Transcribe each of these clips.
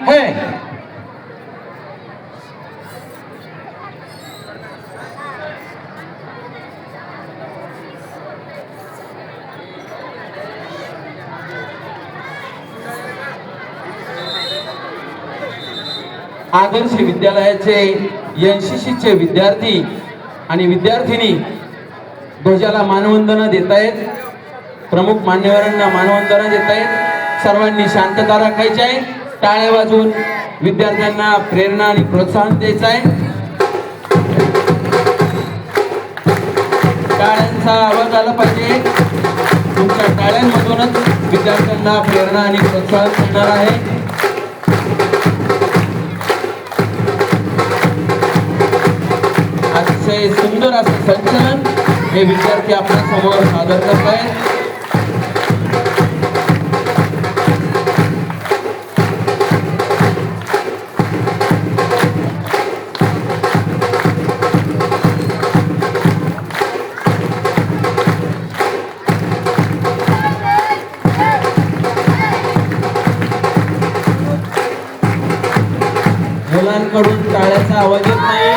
है। आदर्श विद्यालयाचे एनसीसी चे विद्यार्थी आणि विद्यार्थिनी ध्वजाला मानवंदना देत आहेत। प्रमुख मान्यवरांना मानवंदना देत आहेत। सर्वांनी शांतता राखायची आहे। टाळ्या वाजवून विद्यार्थ्यांना प्रेरणा आणि प्रोत्साहन द्यायचं आहे। टाळ्यांचा आवाज आला पाहिजे। तुमच्या टाळ्यांमधूनच विद्यार्थ्यांना प्रेरणा आणि प्रोत्साहन मिळणार आहे। अतिशय सुंदर असं संचलन हे विद्यार्थी आपल्या समोर सादर करत आहेत। मुलांकडून टाळ्याचा आवाज येत नाही।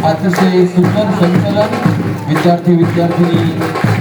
अतिशय सुंदर संचलन विद्यार्थी विद्यार्थिनी